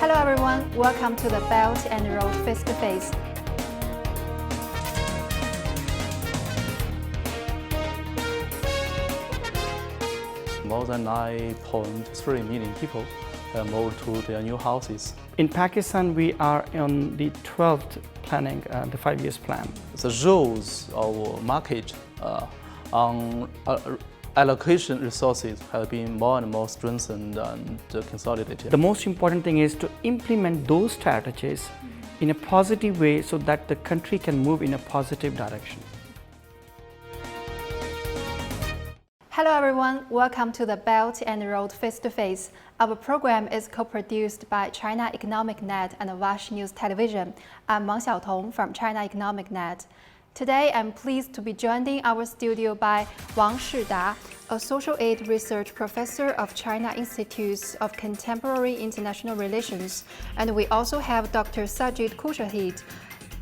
Hello everyone, welcome to the Belt and Road Face-to-Face. More than 9.3 million people have moved to their new houses. In Pakistan, we are on the 12th planning, the 5 years plan. The rules of market on allocation resources have been more and more strengthened and consolidated. The most important thing is to implement those strategies in a positive way so that the country can move in a positive direction. Hello everyone, welcome to the Belt and Road Face-to-Face. Our program is co-produced by China Economic Net and Vash News Television. I'm Wang Xiaotong from China Economic Net. Today, I'm pleased to be joined in our studio by Wang Shida, a social aid research professor of China Institute of Contemporary International Relations. And we also have Dr. Sajid Khurshid,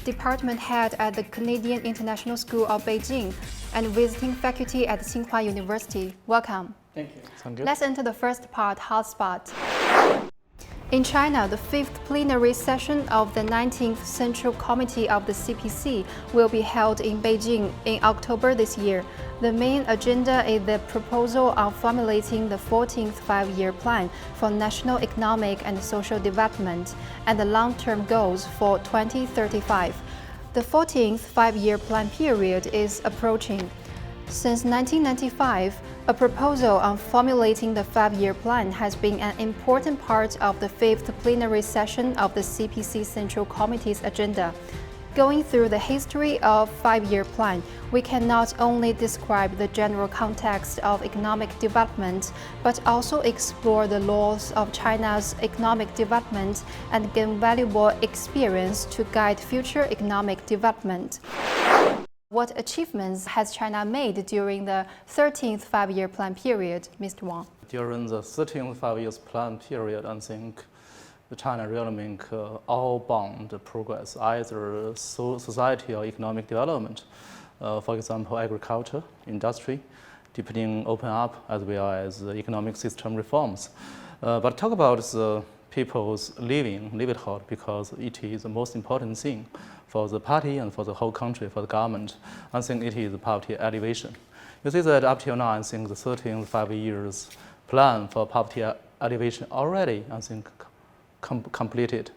department head at the Canadian International School of Beijing and visiting faculty at Tsinghua University. Welcome. Thank you. Sound good? Let's enter the first part, hotspot. In China, the Fifth Plenary Session of the 19th Central Committee of the CPC will be held in Beijing in October this year. The main agenda is the proposal on formulating the 14th five-year plan for national economic and social development and the long-term goals for 2035. The 14th five-year plan period is approaching. Since 1995, a proposal on formulating the five-year plan has been an important part of the Fifth Plenary Session of the CPC Central Committee's agenda. Going through the history of five-year plan, we can not only describe the general context of economic development, but also explore the laws of China's economic development and gain valuable experience to guide future economic development. What achievements has China made during the 13th five-year plan period, Mr. Wang? During the 13th five-year plan period, I think China really make all-bound progress, either society or economic development. For example, agriculture, industry, deepening open up, as well as economic system reforms. But talk about the people's livelihood, because it is the most important thing for the party and for the whole country, for the government. I think it is poverty alleviation. You see that up till now, I think the 13th 5 years plan for poverty alleviation already, I think, completed.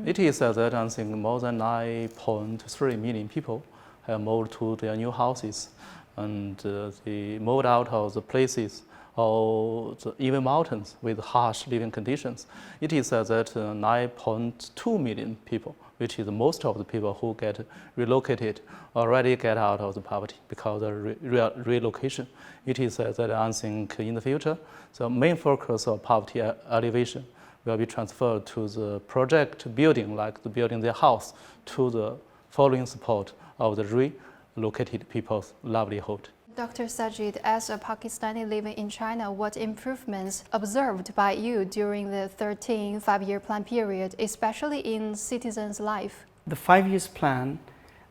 It is said that I think more than 9.3 million people have moved to their new houses, and they moved out of the places or even mountains with harsh living conditions. It is said that 9.2 million people, which is most of the people who get relocated, already get out of the poverty because of relocation. It is said that I think in the future, the main focus of poverty alleviation will be transferred to the project building, like the building their house, to the following support of the relocated people's livelihood. Dr. Sajid, as a Pakistani living in China, what improvements observed by you during the 13th five-year plan period, especially in citizens' life? The 5 years plan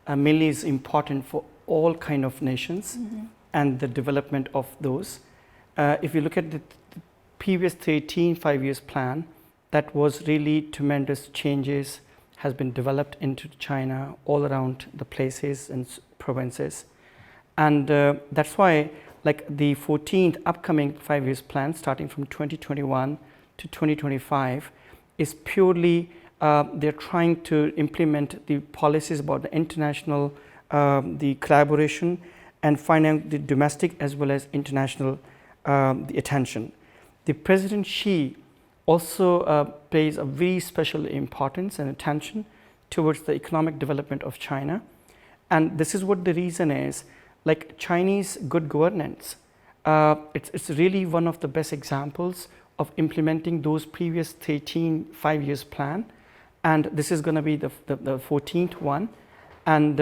mainly is important for all kind of nations and the development of those. If you look at the previous 13 5 years plan, that was really tremendous changes has been developed into China all around the places and provinces. And that's why, like the 14th upcoming 5 years plan, starting from 2021 to 2025, is purely they're trying to implement the policies about the international, the collaboration, and finding the domestic as well as international the attention. The President Xi also pays a very special importance and attention towards the economic development of China, and this is what the reason is. Like Chinese good governance, it's really one of the best examples of implementing those previous 13 5 years plan, and this is going to be the 14th one, and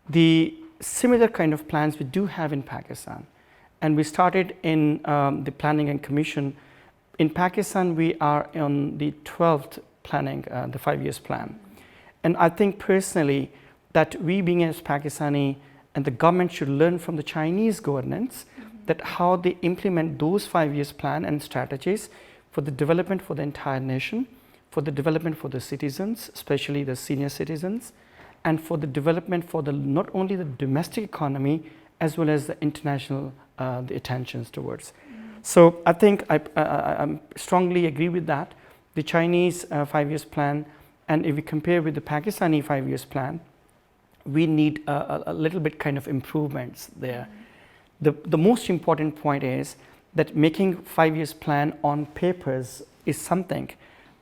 the similar kind of plans we do have in Pakistan, and we started in the planning and commission. In Pakistan, we are on the 12th planning, the 5 years plan, and I think personally that we being as Pakistani and the government should learn from the Chinese governance that how they implement those 5 years plan and strategies for the development for the entire nation, for the development for the citizens, especially the senior citizens, and for the development for the not only the domestic economy as well as the international the attentions towards. So I think I strongly agree with that. The Chinese 5 years plan, and if we compare with the Pakistani 5 years plan, we need a little bit kind of improvements there. The most important point is that making 5 years plan on papers is something,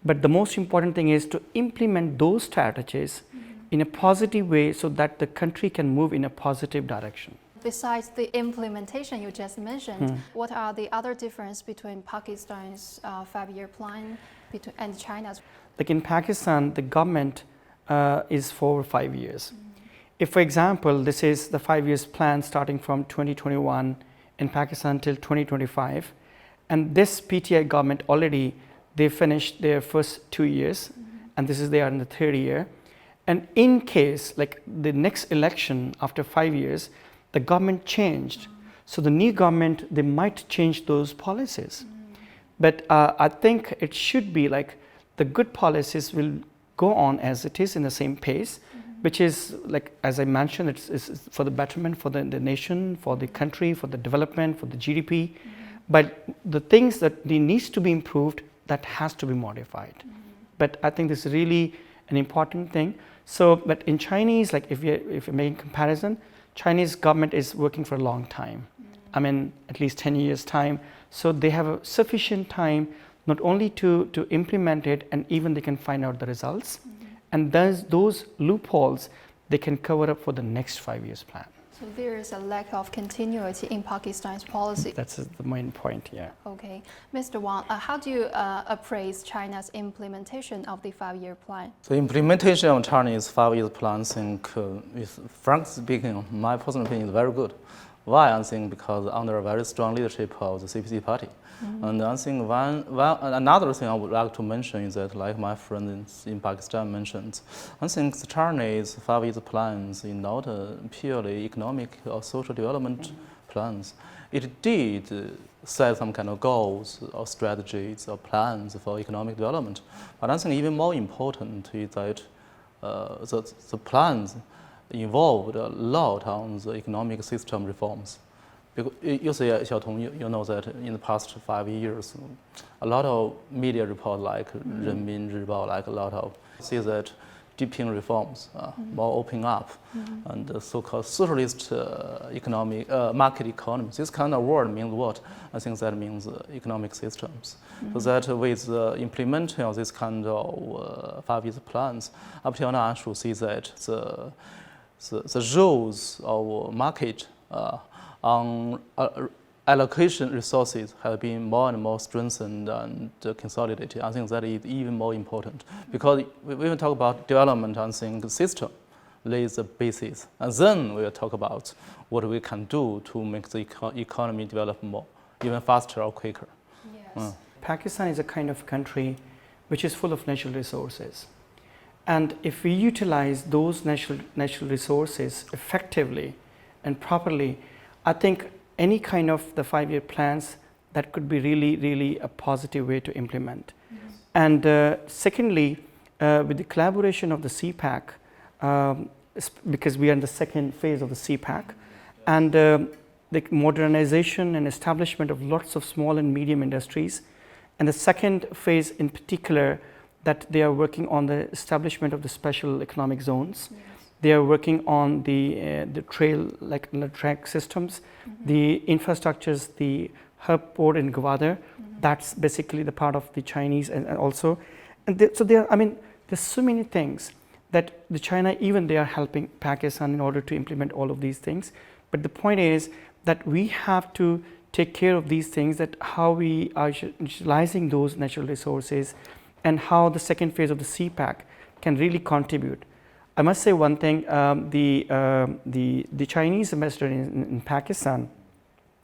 but the most important thing is to implement those strategies in a positive way so that the country can move in a positive direction. Besides the implementation you just mentioned, what are the other differences between Pakistan's 5-year plan and China's? Like in Pakistan, the government is for 5 years. If, for example, this is the 5 years plan starting from 2021 in Pakistan till 2025, and this PTI government already, they finished their first 2 years, and this is they are in the 3rd year. And in case like the next election after 5 years, the government changed. So the new government, they might change those policies. But I think it should be like the good policies will go on as it is in the same pace, which is like, as I mentioned, it's for the betterment for the nation, for the country, for the development, for the GDP. But the things that needs to be improved, that has to be modified. But I think this is really an important thing. So, but in Chinese, like if you're making comparison, Chinese government is working for a long time. I mean, at least 10 years time. So they have a sufficient time not only to implement it, and even they can find out the results. And those loopholes, they can cover up for the next 5 years plan. So there is a lack of continuity in Pakistan's policy. That's the main point, yeah. Okay. Mr. Wang, how do you appraise China's implementation of the 5-year plan? The implementation of Chinese 5 years plan, I think, is, frankly speaking, my personal opinion, is very good. Why? I think because under a very strong leadership of the CPC party. And I think another thing I would like to mention is that, like my friend in Pakistan mentioned, I think the Chinese 5 years plans is not purely economic or social development plans. It did set some kind of goals or strategies or plans for economic development. But I think even more important is that the plans involved a lot on the economic system reforms. Because you see, Xiaotong, you know that in the past 5 years, a lot of media reports like Renmin Zhibao, like a lot of see that deepening reforms, more opening up, and the so-called socialist economic market economy. This kind of word means what? I think that means economic systems. So that with implementing of this kind of 5 years plans, up till now I should see that the roles of market on allocation resources have been more and more strengthened and consolidated. I think that is even more important because when we talk about development, I think system lays the basis, and then we will talk about what we can do to make the economy develop more, even faster or quicker. Yes. Pakistan is a kind of country which is full of natural resources. And if we utilize those natural resources effectively and properly, I think any kind of the 5-year plans, that could be really, really a positive way to implement. And secondly, with the collaboration of the CPAC, because we are in the second phase of the CPAC, and the modernization and establishment of lots of small and medium industries, and the second phase in particular, that they are working on the establishment of the special economic zones. They are working on the trail, like the track systems, the infrastructures, the hub port in Gwadar. That's basically the part of the Chinese, and also, and so there. I mean, there's so many things that the China, even they are helping Pakistan in order to implement all of these things. But the point is that we have to take care of these things. That how we are utilizing those natural resources, and how the second phase of the CPAC can really contribute. I must say one thing, the Chinese ambassador in Pakistan,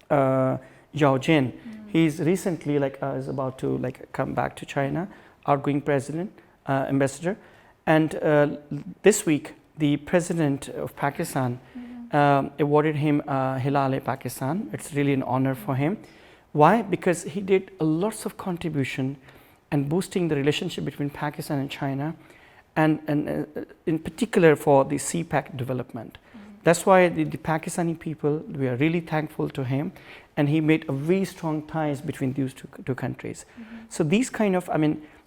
Yao Jin, he's recently is about to come back to China, outgoing ambassador, and this week the president of Pakistan awarded him Hilal-e-Pakistan. It's really an honor for him. Why? Because he did lots of contribution and boosting the relationship between Pakistan and China, and in particular for the CPEC development. That's why the Pakistani people, we are really thankful to him, and he made a very strong ties between these two countries. So these kind of,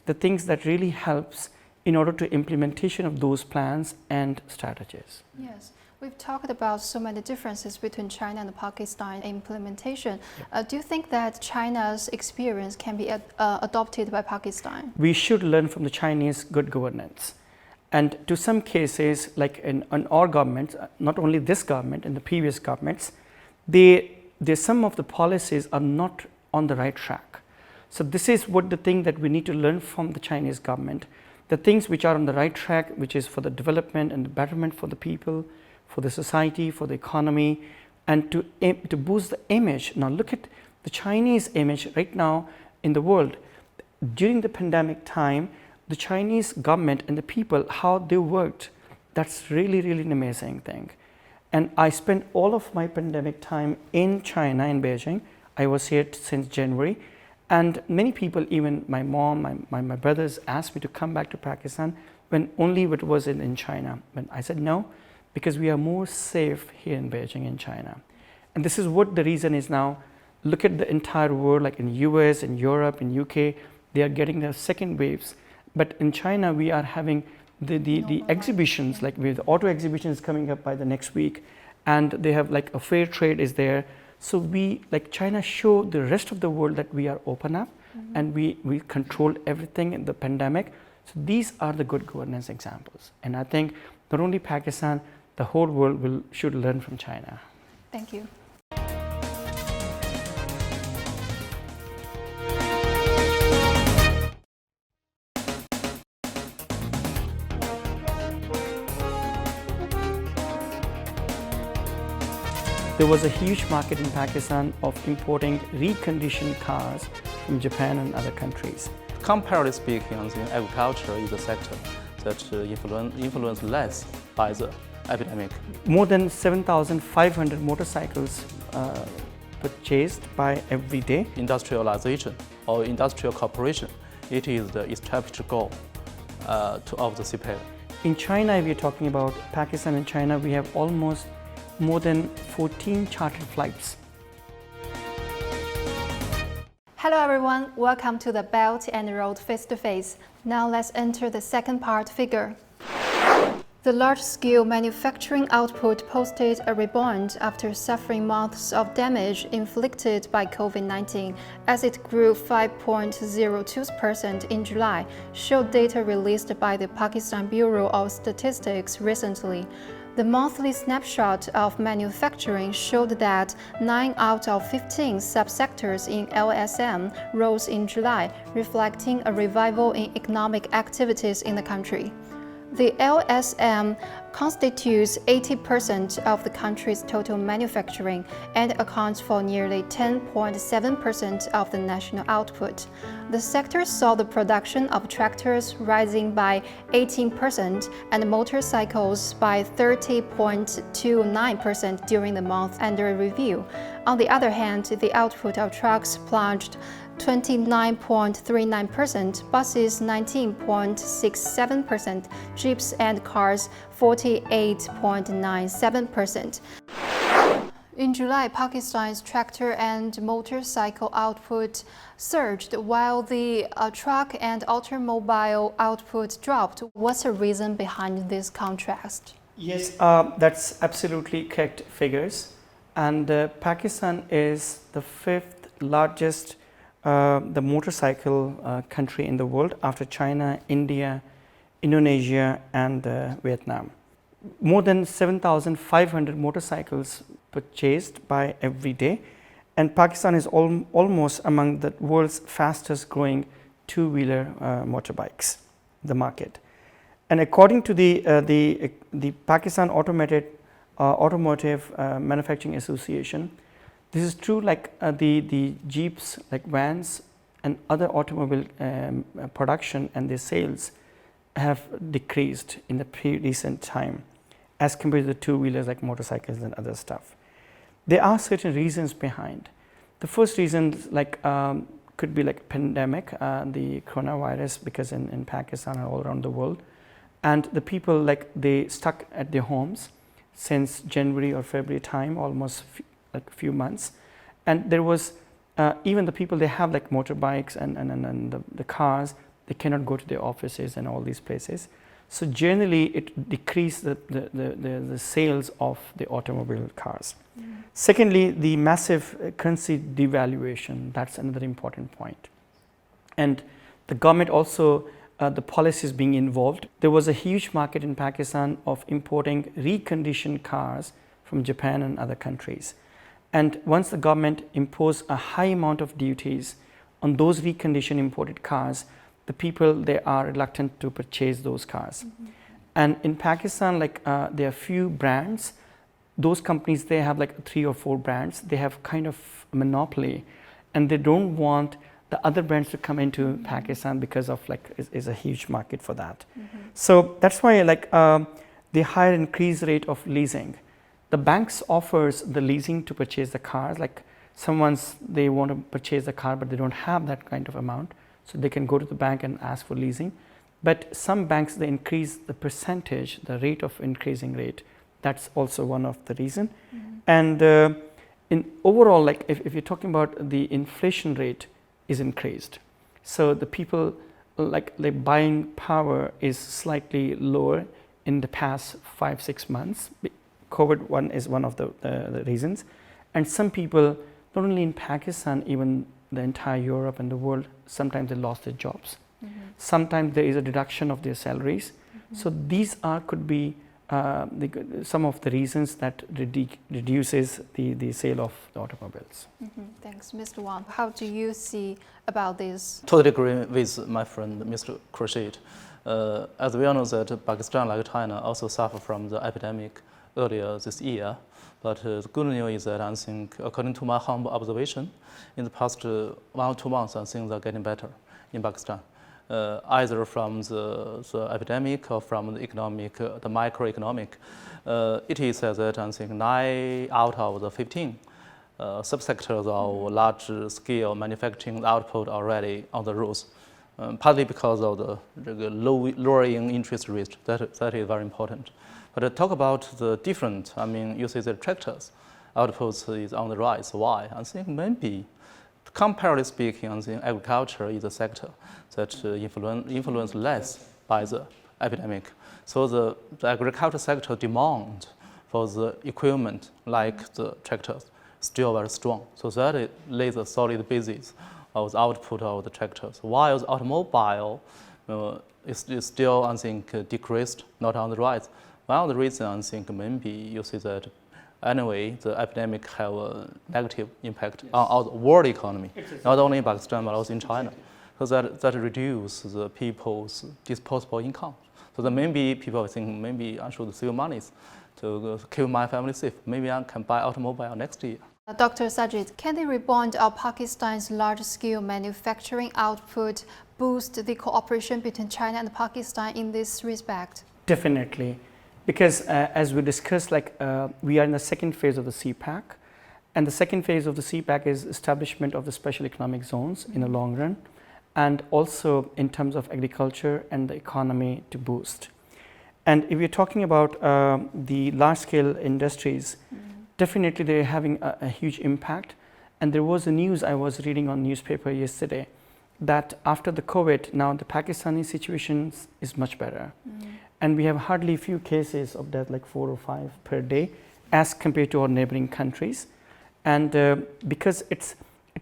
the things that really helps in order to implementation of those plans and strategies. Yes. We've talked about so many differences between China and Pakistan implementation. Do you think that China's experience can be adopted by Pakistan? We should learn from the Chinese good governance. And to some cases, like in our government, not only this government, in the previous governments, some of the policies are not on the right track. So this is what the thing that we need to learn from the Chinese government. The things which are on the right track, which is for the development and the betterment for the people, for the society, for the economy, and to boost the image. Now look at the Chinese image right now in the world. During the pandemic time, the Chinese government and the people, how they worked, that's really, really an amazing thing. And I spent all of my pandemic time in China, in Beijing. I was here since January. And many people, even my mom, my brothers, asked me to come back to Pakistan when only it was in China. But I said no, because we are more safe here in Beijing, in China. And this is what the reason is now. Look at the entire world, like in US, in Europe, in UK, they are getting their second waves. But in China, we are having the exhibitions, like with the auto exhibitions coming up by the next week, and they have like a fair trade is there. So we, like China, show the rest of the world that we are open up, and we control everything in the pandemic. So these are the good governance examples. And I think not only Pakistan, the whole world should learn from China. Thank you. There was a huge market in Pakistan of importing reconditioned cars from Japan and other countries. Comparatively speaking, I think agriculture is a sector that influenced less by the epidemic. More than 7,500 motorcycles purchased by every day. Industrialization or industrial cooperation, it is the established goal of the CPEC. In China, if we're talking about Pakistan and China, we have almost more than 14 chartered flights. Hello everyone, welcome to the Belt and Road Face-to-Face. Now let's enter the second part figure. The large-scale manufacturing output posted a rebound after suffering months of damage inflicted by COVID-19 as it grew 5.02% in July, showed data released by the Pakistan Bureau of Statistics recently. The monthly snapshot of manufacturing showed that 9 out of 15 subsectors in LSM rose in July, reflecting a revival in economic activities in the country. The LSM constitutes 80% of the country's total manufacturing and accounts for nearly 10.7% of the national output. The sector saw the production of tractors rising by 18% and motorcycles by 30.29% during the month under review. On the other hand, the output of trucks plunged 29.39%, buses 19.67%, jeeps and cars 48.97%. In July, Pakistan's tractor and motorcycle output surged while the truck and automobile output dropped. What's the reason behind this contrast? Yes, that's absolutely correct figures. And Pakistan is the 5th largest the motorcycle country in the world after China, India, Indonesia, and Vietnam. More than 7,500 motorcycles purchased by every day, and Pakistan is almost among the world's fastest growing two-wheeler motorbikes, the market. And according to the Pakistan Automotive Manufacturing Association, this is true like the jeeps, like vans and other automobile production and their sales have decreased in the recent time as compared to the two-wheelers like motorcycles and other stuff. There are certain reasons behind. The first reason is like could be like pandemic, the coronavirus, because in Pakistan and all around the world, and the people like they stuck at their homes since January or February time, almost like a few months, and there was even the people, they have like motorbikes and the cars, they cannot go to their offices and all these places. So generally it decreased the sales of the automobile cars. Secondly, the massive currency devaluation, that's another important point. And the government also, the policies being involved. There was a huge market in Pakistan of importing reconditioned cars from Japan and other countries. And once the government imposed a high amount of duties on those reconditioned imported cars, the people, they are reluctant to purchase those cars. And in Pakistan, like there are few brands. Those companies, they have like 3 or 4 brands. They have kind of a monopoly, and they don't want the other brands to come into Pakistan because of like is a huge market for that. So that's why like the higher increased rate of leasing. The banks offers the leasing to purchase the cars. Like they want to purchase the car, but they don't have that kind of amount, so they can go to the bank and ask for leasing. But some banks, they increase the percentage, the rate of increasing rate. That's also one of the reason. And in overall, like if you're talking about the inflation rate is increased, so the people like buying power is slightly lower in the past 5-6 months. COVID one is one of the reasons. And some people, not only in Pakistan, even the entire Europe and the world, sometimes they lost their jobs. Sometimes there is a deduction of their salaries. So these could be some of the reasons that reduces the sale of the automobiles. Thanks, Mr. Wang. How do you see about this? Totally agree with my friend, Mr. Khurshid. As we all know that Pakistan, like China, also suffered from the epidemic earlier this year. But the good news is that I think, according to my humble observation, in the past 1 or 2 months, I think they're getting better in Pakistan. Either from the epidemic or from the economic, the microeconomic. It is said that I think 9 out of the 15 subsectors of large-scale manufacturing output already on the roads, partly because of the lowering interest rate. That is very important. But talk about the different, I mean, you see the tractors output is on the rise. Why? I think maybe, comparatively speaking, I think agriculture is a sector that influenced less by the epidemic. So the agriculture sector demand for the equipment like the tractors still very strong. So that lays a solid basis of the output of the tractors. While the automobile is still, I think, decreased, not on the rise. One of the reasons, I think, maybe you see that anyway, the epidemic have a negative impact on the world economy, not only in Pakistan, but also in China. So that reduces the people's disposable income. So then maybe people think, maybe I should save money to keep my family safe. Maybe I can buy automobile next year. Dr. Sajid, can the rebound of Pakistan's large-scale manufacturing output boost the cooperation between China and Pakistan in this respect? Definitely. Because as we discussed, like we are in the second phase of the CPAC, and the second phase of the CPAC is establishment of the special economic zones in the long run, and also in terms of agriculture and the economy to boost. And if you're talking about the large-scale industries, definitely they're having a huge impact. And there was a news I was reading on newspaper yesterday that after the COVID, now the Pakistani situation is much better. And we have hardly few cases of death, like 4 or 5 per day, as compared to our neighboring countries. And because it's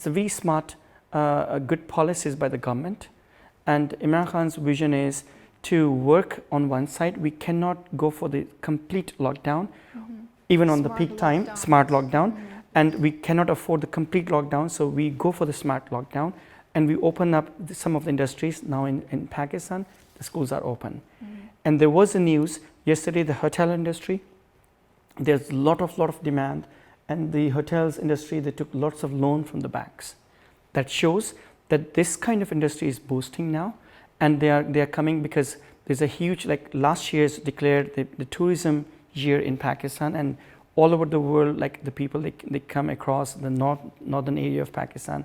a very smart, good policies by the government. And Imran Khan's vision is to work on one side. We cannot go for the complete lockdown, even on the peak time, smart lockdown. And we cannot afford the complete lockdown, so we go for the smart lockdown. And we open up some of the industries. Now in Pakistan, the schools are open. And there was a news yesterday, the hotel industry, there's a lot of demand, and the hotels industry, they took lots of loan from the banks. That shows that this kind of industry is boosting now, and they are coming because there's a huge, like last year's declared the tourism year in Pakistan, and all over the world, like the people, they come across the northern area of Pakistan.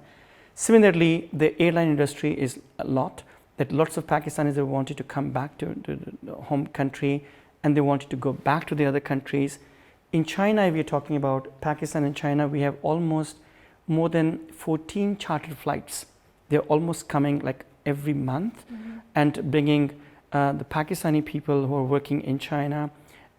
Similarly, the airline industry is a lot, that lots of Pakistanis that wanted to come back to the home country and they wanted to go back to the other countries. In China, if you're talking about Pakistan and China, we have almost more than 14 chartered flights. They're almost coming like every month and bringing the Pakistani people who are working in China.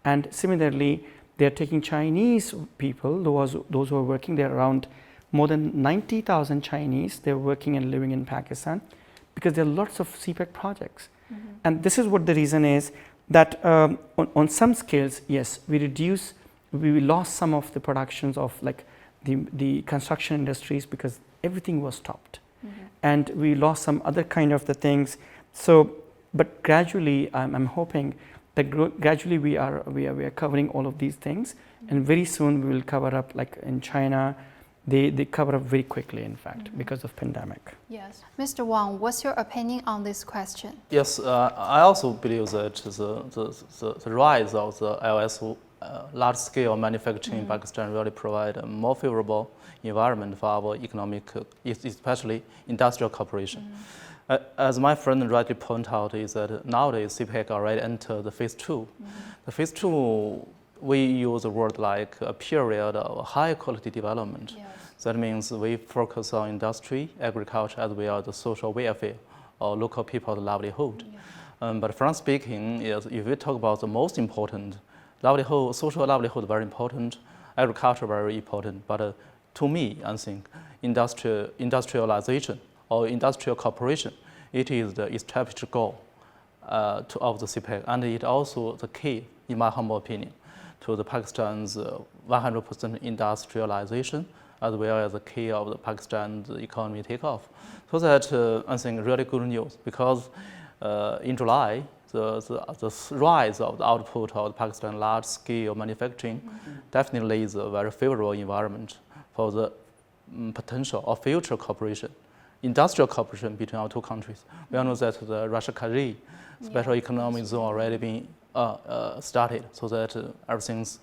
And similarly, they're taking Chinese people, those who are working, they're around more than 90,000 Chinese, they're working and living in Pakistan because there are lots of CPEC projects. And this is what the reason is that on some scales, yes, we lost some of the productions of like the construction industries because everything was stopped. And we lost some other kind of the things. So, but gradually, I'm hoping that gradually we are covering all of these things, and very soon we will cover up. Like in China, they cover up very quickly, in fact, because of pandemic. Yes, Mr. Wang, what's your opinion on this question? Yes, I also believe that the rise of the LS large-scale manufacturing in Pakistan really provide a more favorable environment for our economic, especially industrial cooperation. As my friend rightly pointed out, is that nowadays CPEC already entered the phase 2. The phase 2, we use a word like a period of high quality development. Yes. That means we focus on industry, agriculture, as well as the social welfare or local people's livelihood. But frankly speaking, if we talk about the most important livelihood, social livelihood very important, agriculture very important. But to me, I think industrialization or industrial cooperation, it is the established goal of the CPEC, and it also the key, in my humble opinion, to the Pakistan's 100% industrialization, as well as the key of the Pakistan's economy takeoff. So that I think really good news, because in July, the rise of the output of the Pakistan large-scale manufacturing definitely is a very favorable environment for the potential of future cooperation, industrial cooperation between our two countries. We all know that the Largescale special economic zone already been started, so that everything's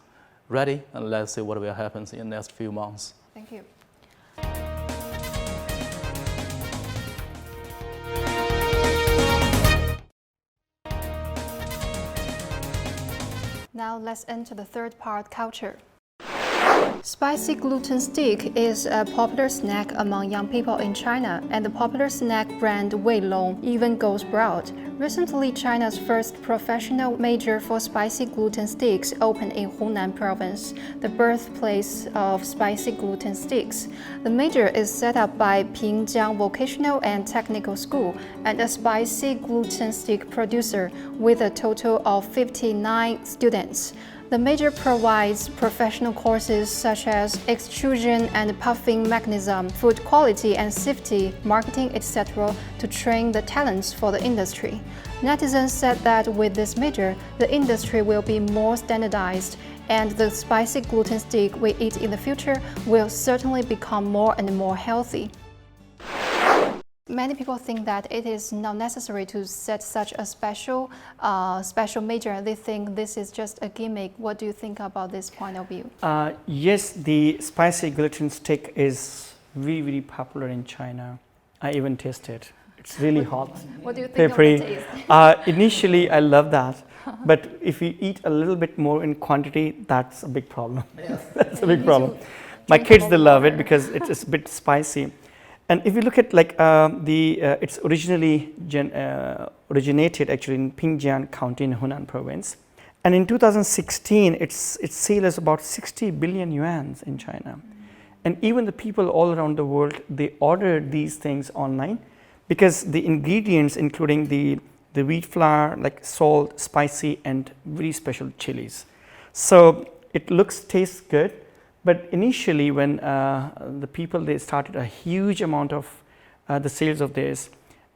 ready, and let's see what will happen in the next few months. Thank you. Now let's enter the third part, culture. Spicy gluten stick is a popular snack among young people in China, and the popular snack brand Weilong even goes broad. Recently, China's first professional major for spicy gluten sticks opened in Hunan province, the birthplace of spicy gluten sticks. The major is set up by Beijing Vocational and Technical School and a spicy gluten stick producer with a total of 59 students. The major provides professional courses such as extrusion and puffing mechanism, food quality and safety, marketing, etc. to train the talents for the industry. Netizens said that with this major, the industry will be more standardized, and the spicy gluten stick we eat in the future will certainly become more and more healthy. Many people think that it is not necessary to set such a special major. They think this is just a gimmick. What do you think about this point of view? Yes, the spicy gluten stick is really, really popular in China. I even tasted it. It's really hot. What do you think peppery. of the taste? Initially, I love that. But if you eat a little bit more in quantity, that's a big problem. Yes. That's a big problem. My kids, they love it because it is a bit spicy. And if you look at like it's originally originated actually in Pingjian County in Hunan province, and in 2016 its sale is about 60 billion yuan in China, and even the people all around the world, they order these things online because the ingredients including the wheat flour, like salt, spicy, and very special chilies. So it tastes good. But initially, when the people, they started a huge amount of the sales of this,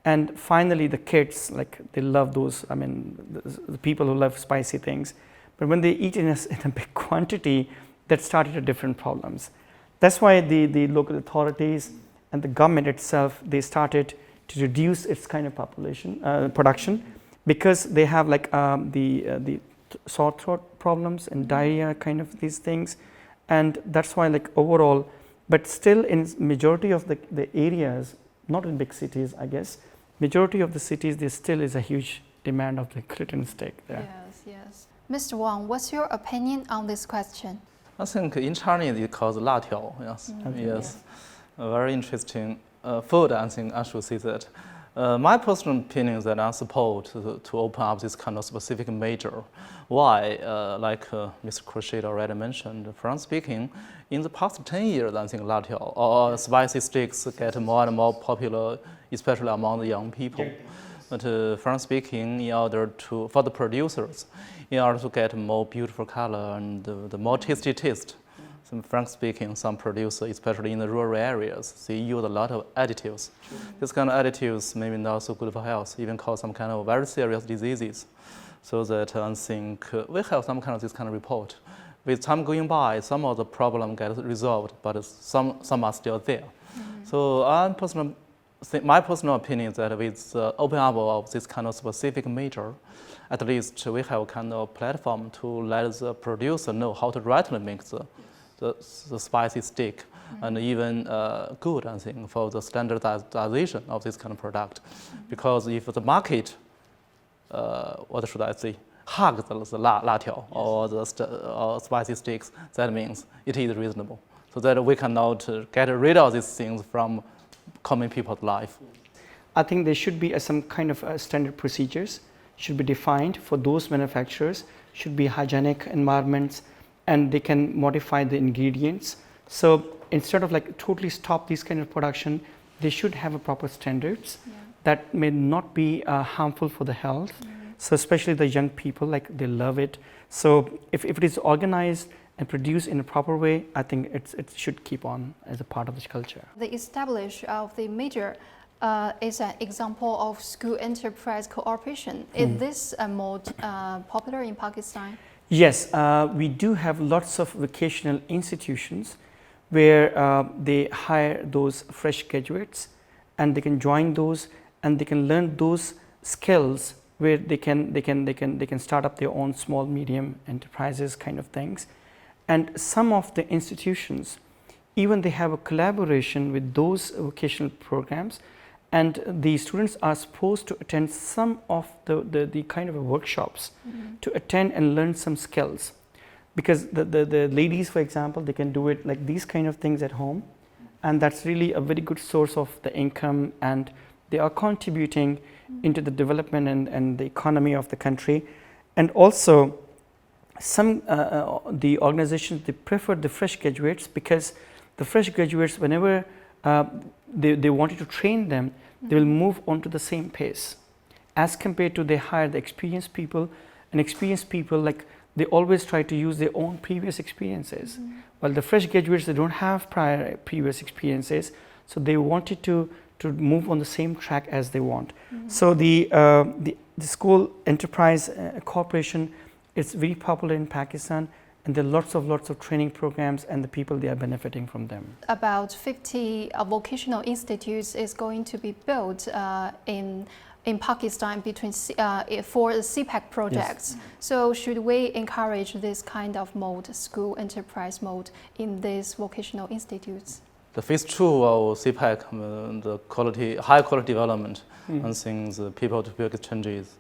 and finally the kids, like they love those, I mean, the people who love spicy things. But when they eat in a big quantity, that started different problems. That's why the local authorities and the government itself, they started to reduce its kind of production, because they have like the sore throat problems and diarrhea kind of these things. And that's why, like overall, But still in majority of the areas, not in big cities, I guess, majority of the cities, there still is a huge demand of the gluten steak there. Yes, yes. Mr. Wang, what's your opinion on this question? I think in Chinese it calls 辣条. Yes, Okay. yes, a very interesting food. I think I should say that. My personal opinion is that I support to open up this kind of specific major. Why? Like Mr. Khurshid already mentioned, frankly speaking, in the past 10 years, I think 辣条 or spicy sticks get more and more popular, especially among the young people. But frankly speaking, in order to, for the producers, in order to get more beautiful color and the more tasty taste, frankly speaking, some producers, especially in the rural areas, they use a lot of additives. This kind of additives maybe not so good for health, even cause some kind of very serious diseases. So that I think we have some kind of this kind of report. With time going by, some of the problem get resolved, but some are still there. So my personal opinion is that with the opening up of this kind of specific major, at least we have a kind of platform to let the producer know how to rightly make the spicy stick, and even good, I think, for the standardization of this kind of product. Because if the market, what should I say, hugs the 辣条 or the spicy sticks, that means it is reasonable. So that we cannot get rid of these things from common people's life. I think there should be some kind of standard procedures should be defined for those manufacturers, should be hygienic environments, and they can modify the ingredients. So instead of like totally stop this kind of production, they should have a proper standards that may not be harmful for the health. So especially the young people, like they love it. So if it is organized and produced in a proper way, I think it should keep on as a part of this culture. The establishment of the major is an example of school enterprise cooperation. Is this mode popular in Pakistan? Yes, we do have lots of vocational institutions where they hire those fresh graduates, and they can join those and they can learn those skills where they can start up their own small medium enterprises kind of things. And some of the institutions, even they have a collaboration with those vocational programs, and the students are supposed to attend some of the kind of workshops to attend and learn some skills. Because the ladies, for example, they can do it like these kind of things at home, and that's really a very good source of the income, and they are contributing into the development and the economy of the country. And also some the organizations, they prefer the fresh graduates, because the fresh graduates, whenever they wanted to train them, they will move on to the same pace as compared to they hire the experienced people. And experienced people, like they always try to use their own previous experiences, while the fresh graduates, they don't have previous experiences, so they wanted to move on the same track as they want. So the school enterprise cooperation is very popular in Pakistan, and there are lots of training programs, and the people, they are benefiting from them. About 50 vocational institutes is going to be built in Pakistan for the CPAC projects. Yes. So should we encourage this kind of mode, school enterprise mode, in these vocational institutes? The phase 2 of CPAC, the high quality development, I think the people-to-people exchanges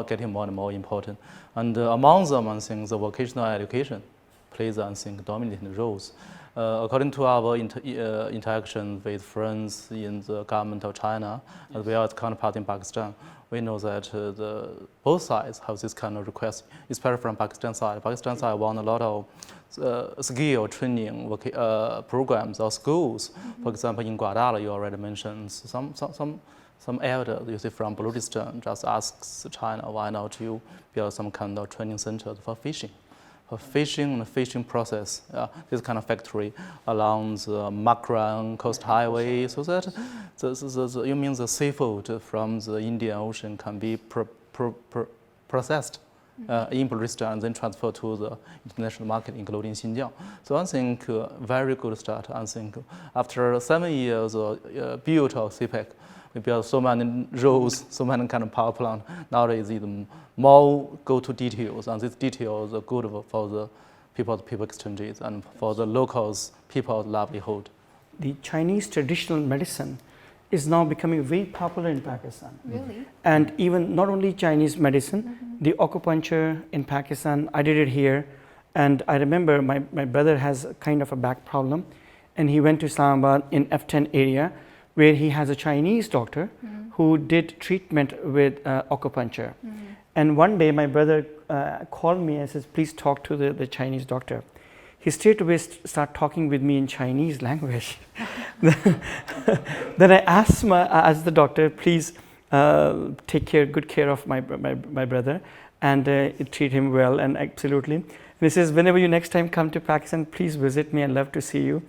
getting more and more important. And among them, I think the vocational education plays, I think, dominating roles. According to our interaction with friends in the government of China, as well as counterpart in Pakistan, we know that both sides have this kind of request, especially from Pakistan side. Pakistan side want a lot of skill training programs or schools. For example, in Guadalajara, you already mentioned some elders, you see, from Balochistan just asks China, why not you build some kind of training center for fishing? For fishing and the fishing process, this kind of factory along the Makran Coast Highway, so that you mean the seafood from the Indian Ocean can be processed in Balochistan and then transferred to the international market, including Xinjiang. So I think very good start. I think after 7 years built of CPEC, we built so many roads, so many kind of power plant. Nowadays, it's more go to details, and these details are good for the people exchanges and for the locals, people's livelihood. the Chinese traditional medicine is now becoming very popular in Pakistan. Really? And even not only Chinese medicine, the acupuncture in Pakistan, I did it here. And I remember my brother has a kind of a back problem, and he went to Islamabad in F10 area, where he has a Chinese doctor who did treatment with acupuncture. And one day my brother called me and says, please talk to the Chinese doctor. He straight away started talking with me in Chinese language. Then I asked the doctor, please take good care of my brother and treat him well, and absolutely. And he says, whenever you next time come to Pakistan, please visit me. I'd love to see you.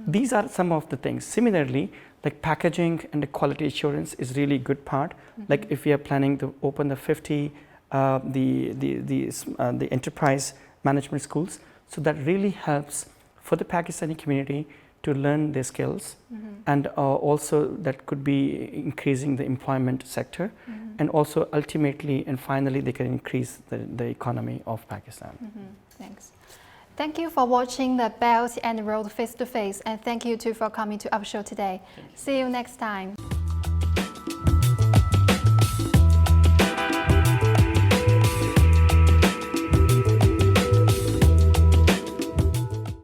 These are some of the things. Similarly, like packaging and the quality assurance is really good part. Like if we are planning to open the 50 the enterprise management schools, so that really helps for the Pakistani community to learn their skills, and also that could be increasing the employment sector, and also ultimately and finally they can increase the economy of Pakistan. Thanks. Thank you for watching the Belt and Road Face to Face, and thank you too for coming to our show today. See you next time.